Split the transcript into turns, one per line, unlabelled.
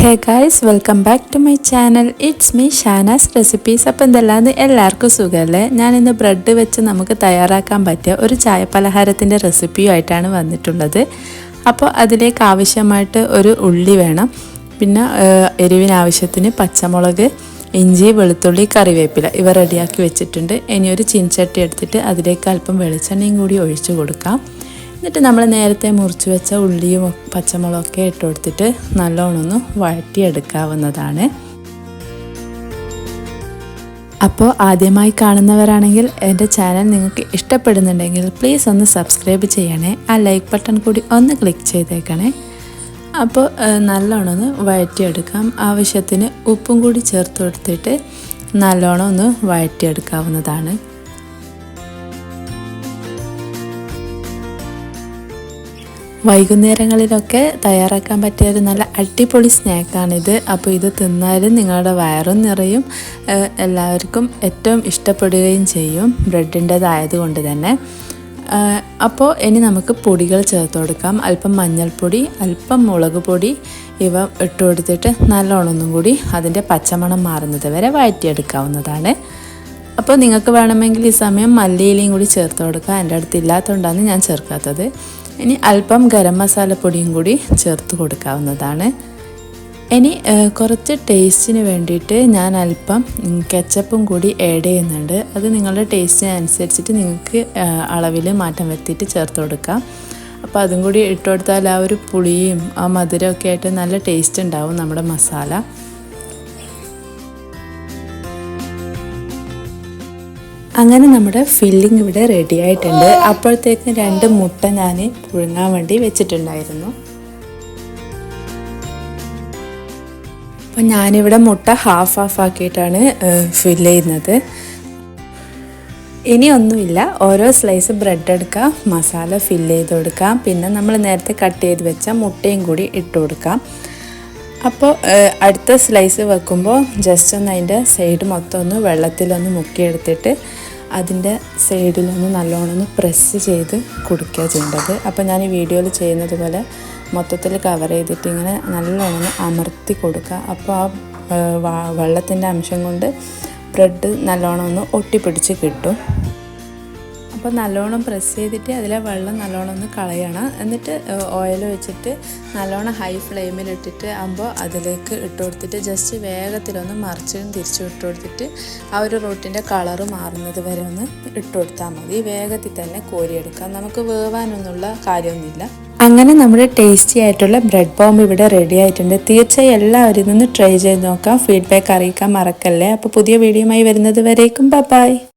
Hey guys, welcome back to my channel. It's me Shana's Recipes. അപ്പോൾ എന്തെല്ലാം എല്ലാവർക്കും സുഖമല്ലേ? ഞാനിന്ന് ബ്രെഡ് വെച്ച് നമുക്ക് തയ്യാറാക്കാൻ പറ്റിയ ഒരു ചായ പലഹാരത്തിൻ്റെ റെസിപ്പിയുമായിട്ടാണ് വന്നിട്ടുള്ളത്. അപ്പോൾ അതിലേക്ക് ആവശ്യമായിട്ട് ഒരു ഉള്ളി വേണം, പിന്നെ എരിവിനാവശ്യത്തിന് പച്ചമുളക്, ഇഞ്ചി, വെളുത്തുള്ളി, കറിവേപ്പില ഇവ റെഡിയാക്കി വെച്ചിട്ടുണ്ട്. ഇനി ഒരു ചീനച്ചട്ടി എടുത്തിട്ട് അതിലേക്ക് അല്പം വെളിച്ചെണ്ണയും കൂടി ഒഴിച്ചു കൊടുക്കാം. എന്നിട്ട് നമ്മൾ നേരത്തെ മുറിച്ച് വെച്ച ഉള്ളിയും പച്ചമുളകൊക്കെ ഇട്ട് കൊടുത്തിട്ട് നല്ലോണം ഒന്ന് വഴറ്റിയെടുക്കാവുന്നതാണ്. അപ്പോൾ ആദ്യമായി കാണുന്നവരാണെങ്കിൽ എൻ്റെ ചാനൽ നിങ്ങൾക്ക് ഇഷ്ടപ്പെടുന്നുണ്ടെങ്കിൽ പ്ലീസ് ഒന്ന് സബ്സ്ക്രൈബ് ചെയ്യണേ, ആ ലൈക്ക് ബട്ടൺ കൂടി ഒന്ന് ക്ലിക്ക് ചെയ്തേക്കണേ. അപ്പോൾ നല്ലോണം ഒന്ന് വഴറ്റിയെടുക്കാം. ആവശ്യത്തിന് ഉപ്പും കൂടി ചേർത്ത് കൊടുത്തിട്ട് നല്ലോണം ഒന്ന് വഴറ്റിയെടുക്കാവുന്നതാണ്. വൈകുന്നേരങ്ങളിലൊക്കെ തയ്യാറാക്കാൻ പറ്റിയ ഒരു നല്ല അടിപൊളി സ്നാക്കാണിത്. അപ്പോൾ ഇത് തിന്നാലും നിങ്ങളുടെ വയറും നിറയും, എല്ലാവർക്കും ഏറ്റവും ഇഷ്ടപ്പെടുകയും ചെയ്യും, ബ്രെഡിൻ്റേതായതുകൊണ്ട് തന്നെ. അപ്പോൾ ഇനി നമുക്ക് പൊടികൾ ചേർത്ത് കൊടുക്കാം. അല്പം മഞ്ഞൾപ്പൊടി, അല്പം മുളക് പൊടി ഇവ ഇട്ട് കൊടുത്തിട്ട് നല്ലോണം ഒന്നും കൂടി അതിൻ്റെ പച്ചമണം മാറുന്നത് വരെ വഴറ്റിയെടുക്കാവുന്നതാണ്. അപ്പോൾ നിങ്ങൾക്ക് വേണമെങ്കിൽ ഈ സമയം മല്ലിയിലയും കൂടി ചേർത്ത് കൊടുക്കാം. എൻ്റെ അടുത്ത് ഇല്ലാത്തതുകൊണ്ടാണ് ഞാൻ ചേർക്കാത്തത്. ഇനി അല്പം ഗരം മസാലപ്പൊടിയും കൂടി ചേർത്ത് കൊടുക്കാവുന്നതാണ്. ഇനി കുറച്ച് ടേസ്റ്റിന് വേണ്ടിയിട്ട് ഞാൻ അല്പം കെച്ചപ്പും കൂടി ആഡ് ചെയ്യുന്നുണ്ട്. അത് നിങ്ങളുടെ ടേസ്റ്റിനനുസരിച്ചിട്ട് നിങ്ങൾക്ക് അളവിൽ മാറ്റം വരുത്തിയിട്ട് ചേർത്ത് കൊടുക്കാം. അപ്പോൾ അതും കൂടി ഇട്ട് കൊടുത്താൽ ആ ഒരു പുളിയും ആ മധുരമൊക്കെ ആയിട്ട് നല്ല ടേസ്റ്റ് ഉണ്ടാവും നമ്മുടെ മസാല. അങ്ങനെ നമ്മുടെ ഫില്ലിംഗ് ഇവിടെ റെഡി ആയിട്ടുണ്ട്. അപ്പോഴത്തേക്ക് 2 മുട്ട ഞാൻ പുഴുങ്ങാൻ വേണ്ടി വെച്ചിട്ടുണ്ടായിരുന്നു. അപ്പോൾ ഞാനിവിടെ മുട്ട ഹാഫ് ആക്കിയിട്ടാണ് ഫില്ല് ചെയ്യുന്നത്. ഇനിയൊന്നുമില്ല, ഓരോ സ്ലൈസ് ബ്രെഡ് എടുക്കുക, മസാല ഫില്ല് ചെയ്ത് കൊടുക്കാം, പിന്നെ നമ്മൾ നേരത്തെ കട്ട് ചെയ്ത് വെച്ച മുട്ടയും കൂടി ഇട്ട് കൊടുക്കാം. അപ്പോൾ അടുത്ത സ്ലൈസ് വെക്കുമ്പോൾ ജസ്റ്റ് ഒന്ന് അതിൻ്റെ സൈഡ് മൊത്തം ഒന്ന് വെള്ളത്തിലൊന്ന് മുക്കിയെടുത്തിട്ട് അതിൻ്റെ സൈഡിലൊന്ന് നല്ലോണം ഒന്ന് പ്രസ് ചെയ്ത് കൊടുക്കുക ചെയ്യേണ്ടത്. അപ്പോൾ ഞാൻ ഈ വീഡിയോയിൽ ചെയ്യുന്നത് പോലെ മൊത്തത്തിൽ കവർ ചെയ്തിട്ട് ഇങ്ങനെ നല്ലോണം അമർത്തി കൊടുക്കുക. അപ്പോൾ ആ വെള്ളത്തിൻ്റെ അംശം കൊണ്ട് ബ്രെഡ് നല്ലോണം ഒന്ന് ഒട്ടിപ്പിടിച്ച് കിട്ടും. അപ്പോൾ നല്ലോണം പ്രസ് ചെയ്തിട്ട് അതിലെ വെള്ളം നല്ലോണം ഒന്ന് കളയണം. എന്നിട്ട് ഓയിൽ വെച്ചിട്ട് നല്ലോണം ഹൈ ഫ്ലെയിമിലിട്ടിട്ട് ആകുമ്പോൾ അതിലേക്ക് ഇട്ട് കൊടുത്തിട്ട് ജസ്റ്റ് വേഗത്തിലൊന്ന് മറിച്ചും തിരിച്ചും ഇട്ട് കൊടുത്തിട്ട് ആ ഒരു റൊട്ടിൻ്റെ കളറ് മാറുന്നത് വരെ ഒന്ന് ഇട്ട് കൊടുത്താൽ മതി. വേഗത്തിൽ തന്നെ കോരിയെടുക്കാം, നമുക്ക് വേവാനൊന്നുള്ള കാര്യമൊന്നുമില്ല. അങ്ങനെ നമ്മുടെ ടേസ്റ്റി ആയിട്ടുള്ള ബ്രെഡ് ബോംബ് ഇവിടെ റെഡി ആയിട്ടുണ്ട്. തീർച്ചയായും എല്ലാവരും ഇതൊന്ന് ട്രൈ ചെയ്ത് നോക്കാം, ഫീഡ്ബാക്ക് അറിയിക്കാൻ മറക്കല്ലേ. അപ്പോൾ പുതിയ വീഡിയോയുമായി വരുന്നത് വരേക്കും ബൈ.